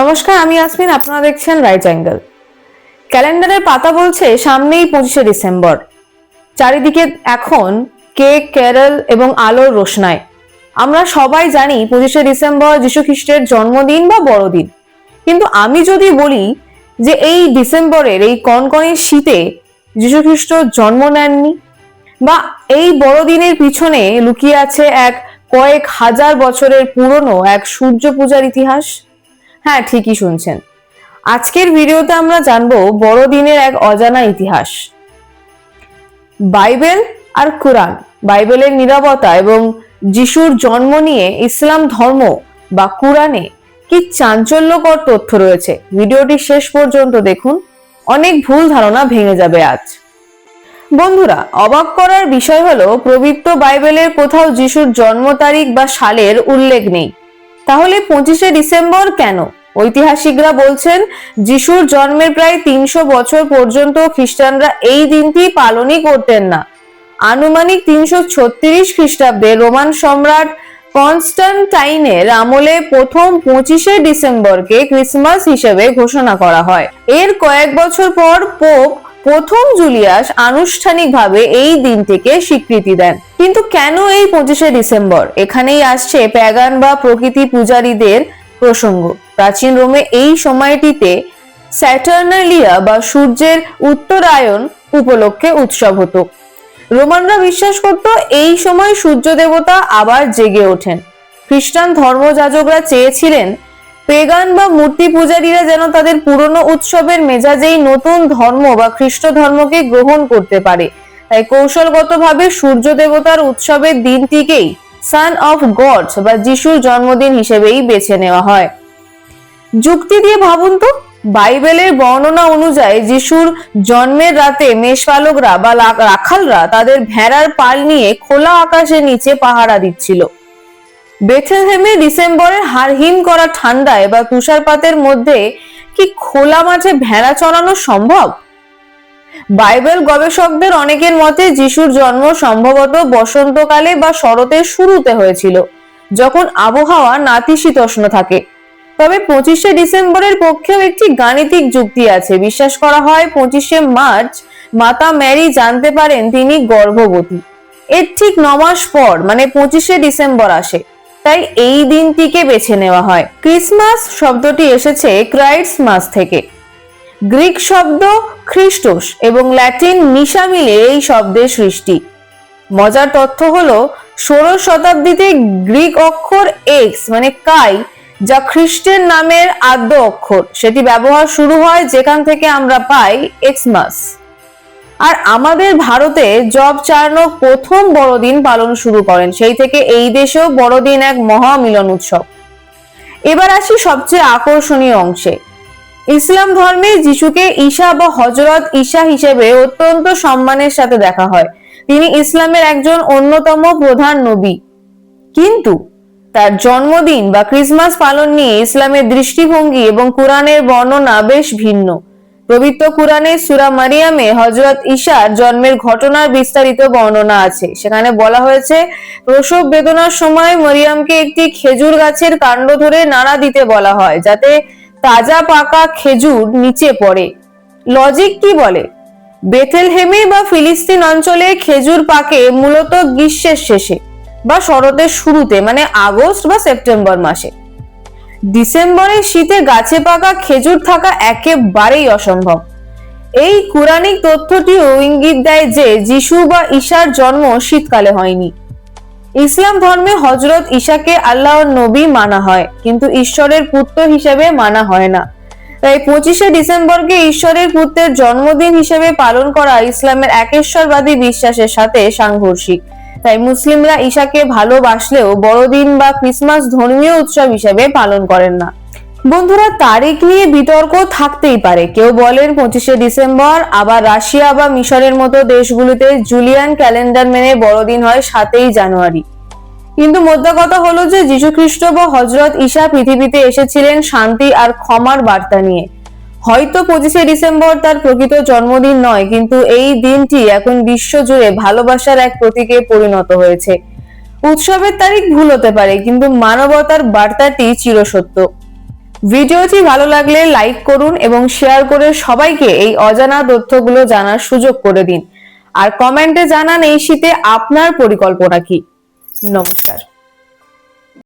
নমস্কার, আমি আসমিন। আপনারা দেখছেন রাইট অ্যাঙ্গেল। ক্যালেন্ডারের পাতা বলছে সামনেই 25শে ডিসেম্বর। চারিদিকে এখন কেক, ক্যারল এবং আলোর রোশনায়। আমরা সবাই জানি 25শে ডিসেম্বর যীশু খ্রিস্টের জন্মদিন বা বড়দিন। কিন্তু আমি যদি বলি যে এই ডিসেম্বরের এই কনকনে শীতে যীশু খ্রিস্ট জন্ম নেননি, বা এই বড়দিনের পিছনে লুকিয়ে আছে এক কয়েক হাজার বছরের পুরনো এক সূর্য পূজার ইতিহাস। হ্যাঁ, ঠিকই শুনছেন। আজকের ভিডিওতে আমরা জানবো বড়দিনের এক অজানা ইতিহাস। বাইবেল আর কোরআন, বাইবেলের নীরবতা এবং যিশুর জন্ম নিয়ে ইসলাম ধর্ম বা কোরআনে কি চাঞ্চল্যকর তথ্য রয়েছে। ভিডিওটি শেষ পর্যন্ত দেখুন, অনেক ভুল ধারণা ভেঙে যাবে আজ। বন্ধুরা, অবাক করার বিষয় হলো পবিত্র বাইবেলের কোথাও যিশুর জন্ম তারিখ বা সালের উল্লেখ নেই। তাহলে 25শে ডিসেম্বর কেন? ঐতিহাসিকরা বলছেন যিশুর জন্মের প্রায় 300 বছর পর্যন্ত খ্রিস্টানরা এই দিনটি পালনই করতেন না। আনুমানিক 336 খ্রিস্টাব্দে রোমান সম্রাট কনস্টান্টাইনের আমলে প্রথম 25শে ডিসেম্বরকে ক্রিসমাস হিসেবে ঘোষণা করা হয়। এর কয়েক বছর পর পোপ প্রথম জুলিয়াস আনুষ্ঠানিকভাবে এই দিনটিকে স্বীকৃতি দেন। কিন্তু কেন এই 25শে ডিসেম্বর? এখানেই আসছে প্যাগান বা প্রকৃতি পূজারীদের প্রসঙ্গ। প্রাচীন রোমে এই সময়টিতে স্যাটার্নালিয়া বা সূর্যের উত্তরায়ণ উপলক্ষে উৎসব হতো। রোমানরা বিশ্বাস করত এই সময় সূর্য দেবতা আবার জেগে ওঠেন। খ্রিস্টান ধর্মযাজকরা চেয়েছিলেন পেগান বা মূর্তি পূজারীরা যেন তাদের পুরনো উৎসবের মেজাজেই নতুন ধর্ম বা খ্রিস্ট ধর্মকে গ্রহণ করতে পারে। তাই কৌশলগতভাবে সূর্য দেবতার উৎসবের দিনটিকেই সান অফ গডস বা যিশুর জন্মদিন হিসেবেই বেছে নেওয়া হয়। যুক্তি দিয়ে ভাবুন তো, বাইবেলের বর্ণনা অনুযায়ী যিশুর জন্মের রাতে মেষপালকরা বা রাখালরা তাদের ভেড়ার পাল নিয়ে খোলা আকাশের নিচে পাহারা দিচ্ছিল। বেথলেহেমে ডিসেম্বরের হাড়হিম করা ঠান্ডায় বা তুষারপাতের মধ্যে কি খোলা মাঠে ভেড়া চড়ানো সম্ভব? বাইবেল গবেষকদের অনেকের মতে যিশুর জন্ম সম্ভবত বসন্তকালে বা শরতের শুরুতে হয়েছিল, যখন আবহাওয়া নাতিশীতোষ্ণ থাকে। তবে 25শে ডিসেম্বরের পক্ষেও একটি গাণিতিক যুক্তি আছে। বিশ্বাস করা হয় 25শে মার্চ মাতা ম্যারি জানতে পারেন তিনি গর্ভবতী। এর ঠিক 9 মাস পর মানে 25শে ডিসেম্বর আসে, তাই এই দিনটিকে বেছে নেওয়া হয়। ক্রিসমাস শব্দটি এসেছে ক্রাইস্টমাস থেকে। গ্রিক শব্দ খ্রিস্টোস এবং ল্যাটিন মিশা মিলে এই শব্দের সৃষ্টি। মজার তথ্য হলো 16 শতাব্দীতে গ্রিক অক্ষর এক্স মানে কাই, যা খ্রিস্টের নামের আদ্য অক্ষর, সেটি ব্যবহার শুরু হয় যেখান থেকে আমরা পাই এক্সমাস। আর আমাদের ভারতে জব চার্নক প্রথম বড়দিন পালন শুরু করেন। সেই থেকে এই দেশেও বড়দিন এক মহা মিলন উৎসব। এবার আসি সবচেয়ে আকর্ষণীয় অংশে। ইসলাম ধর্মে যিশুকে ঈসা বা হযরত ঈসা হিসেবে অত্যন্ত সম্মানের সাথে দেখা হয়। তিনি ইসলামের একজন অন্যতম প্রধান নবী। কিন্তু তার জন্মদিন বা ক্রিসমাস পালন নিয়ে ইসলামের দৃষ্টিভঙ্গি এবং কোরআনের বর্ণনা বেশ ভিন্ন। পবিত্র কোরআনে সূরা মারিয়ামে হযরত ঈসার জন্মের ঘটনার বিস্তারিত বর্ণনা আছে। সেখানে বলা হয়েছে প্রসব বেদনার সময় মরিয়ামকে একটি খেজুর গাছের কাণ্ড ধরে নাড়া দিতে বলা হয়, যাতে তাজা পাকা খেজুর নিচে পড়ে। লজিক কি বলে? বেথলেহেমে বা ফিলিস্তিন অঞ্চলে খেজুর পাকে মূলত গ্রীষ্মের শেষে বা শরতের শুরুতে মানে আগস্ট বা সেপ্টেম্বর মাসে। ডিসেম্বরের শীতে গাছে পাকা খেজুর থাকা একেবারেই অসম্ভব। এই কোরআনিক তথ্যটিও ইঙ্গিত দেয় যে যিশু বা ঈসার জন্ম শীতকালে হয়নি। ইসলাম ধর্মে হযরত ঈসাকে আল্লাহর নবী মানা হয়, কিন্তু ঈশ্বরের পুত্র হিসেবে মানা হয় না। তাই 25শে ডিসেম্বরকে ঈশ্বরের পুত্রের জন্মদিন হিসেবে পালন করা ইসলামের একেশ্বরবাদী বিশ্বাসের সাথে সাংঘর্ষিক। তাই মুসলিমরা ঈসাকে ভালোবাসলেও বড়দিন বা ক্রিসমাস ধর্মীয় উৎসব হিসেবে পালন করেন না। বন্ধুরা, তারিখ নিয়ে বিতর্ক থাকতেই পারে। কেউ বলেন 25শে ডিসেম্বর, আবার রাশিয়া বা মিশরের মতো দেশগুলিতে জুলিয়ান ক্যালেন্ডার মেনে বড়দিন হয় 7ই জানুয়ারি। কিন্তু মোদ্দা কথা হলো যে যীশু খ্রিস্ট বা হযরত ঈসা পৃথিবীতে এসেছিলেন শান্তি আর ক্ষমার বার্তা নিয়ে। হয়তো 25শে ডিসেম্বর তার প্রকৃত জন্মদিন নয়, কিন্তু এই দিনটি এখন বিশ্বজুড়ে ভালোবাসার এক প্রতীকে পরিণত হয়েছে। উৎসবের তারিখ ভুল হতে পারে, কিন্তু মানবতার বার্তাটি চিরসত্য। ভিডিওটি ভালো লাগলে লাইক করুন এবং শেয়ার করে সবাইকে এই অজানা তথ্যগুলো জানার সুযোগ করে দিন। আর কমেন্টে জানান এই শীতে আপনার পরিকল্পনা কি। নমস্কার।